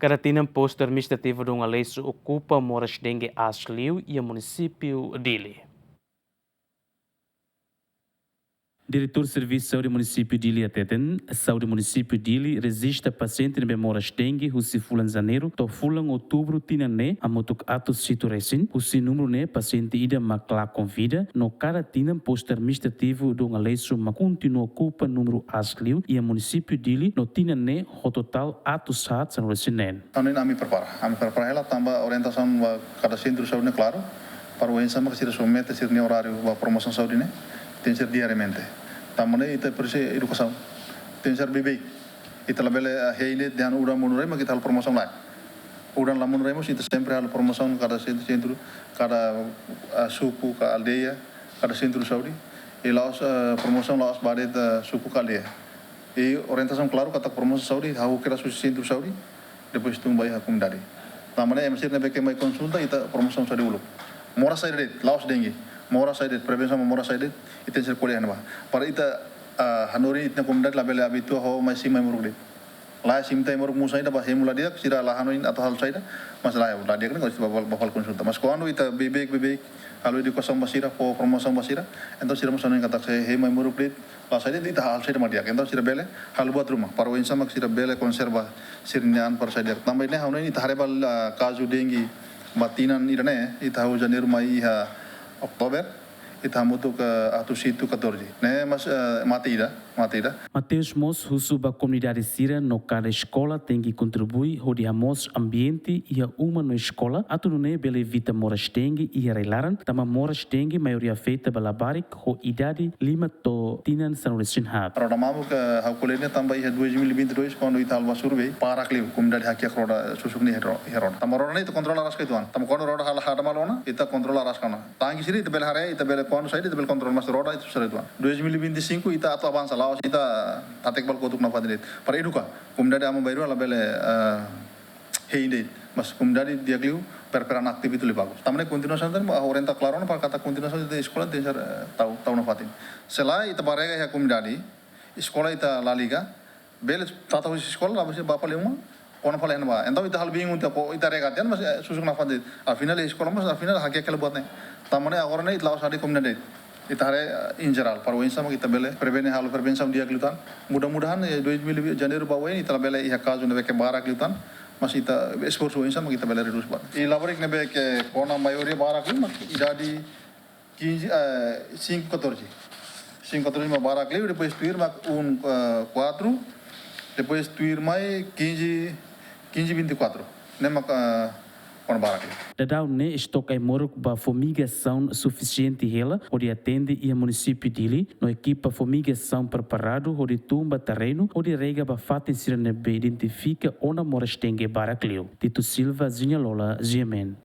Caratina posto administrativo de uma lei ocupa Moras Dengue Asliu e o município Dili. Diretor do Serviço de Saúde do município de Dili ateten, a saúde do município de Dili resiste a paciente de Moras Dengue, o se fulan janeiro, to fulan outubro tina ne, a motuk atos situresin, o se número ne paciente ida macla com vida, no caratina posto administrativo de uma lei ma continua ocupa número Asliu e o município de Dili, no tina ne, o total atos hat san resinen. Ano ini kami prepara ela tambah orientação cada centro de saúde, claro, para o ensama que se submete a horário da promoção de saúde, tem que ser diariamente. Tamanho itu perse educação, tem que ser bebê. Itu label heile dan udah menurut mas kita hal promoção lá. Udah lá menurut mas itu sempre hal promoção cada centro, cada suku, cada aldeia, cada centro de saúde. E lá promoção lá badet suku cada aldeia. E orientação claro kata promoção saúde, aku kira centro de saúde, depois tu vai a comunidade. Tamanho é mesir nebe que mai consulta itu promoção saúde ulu. Mora saída, laos dengue. Mora saída, prevenção mora saída, itu tem que ser colher nama. Para itu hanori itu komunidade label habitua ho mai sim mai muruk deh. Lah sim tai muruk musa itu bah hemula dia, sira lah hanoin atau hal saída, mas lah ya, lah dia kan kalau bapal konsulta. Mas kau anu itu bebek, kalau di kosong basira, po promoção basira, então sira musa kata saya he mai muruk deh. Lah saída itu hal saída madia, então sira bele hal buat rumah. Para wensa mak sira bele konserva sirnian para saída. Tambah ini hanoin itu harebal kazu dengue, batinan itu ne, itu hau janeiro mai Oktober, itu hamutu ke atus itu 14. Mas mati ida. Mateus Mos, husuba comunidade Sira, no cada escola tem que contribuir, onde amos ambiente e a uma na escola, a tudo ne bele evita moras dengue e a relaran, tama moras dengue maioria feita pela barik, ho idade lima to tinan san resinhat. Roda mamu ke hakulenya tambah ia 2022 quando itu alba survei para kliu comunidade haki roda susuk ni heron. Tama roda itu kontrol aras ke tuan. Tama kono roda hal hada malona, itu kontrol aras kana. Tangi siri itu bele hare, itu bele kono saidi, itu bele kontrol mas roda itu sere tuan. 2025 itu atau avança laos itu tatek bal kotuk na fadrit. Para eduka comunidade ama bairu ala bele heinde. Mas comunidade dia kliu perperan aktif itu lebih bagus. Tamane continuação dan orienta claro na para kata continuação de escola tem ser tahu na fatin. Selain itu barega ya comunidade, escola itu la liga, bele tata escola lá você bapa lema, kono fala hena. Então itu hal bingung itu regatian mas susuk na fatin. Afinal escola mas afinal hak aquela buat ne. Tamane agora ne itu laos ada comunidade. Itu hari in general, para wensa kita bele prevene hal prevenção dia kelutan. Mudah-mudahan 2000 Janeiro bawa ini telah bele ia kazu nebe ke bara kelutan. Masih kita esforço wensa kita bele reduz buat. I laborik nebe ke kona maioria bara kelutan idade 5-14. 5-14 bara kelutan depois tuir mak 4 depois tuir mai 15-24. Nem mak Dadau ne estoca moruk ba fumigação suficiente ela, onde atende e a município dele, no equipa fumigação preparado, onde tumba terreno, onde rega ba fatin sirene be identifica ona moras tenge baracleu. Tito Silva, Zinha Lola, Gemen.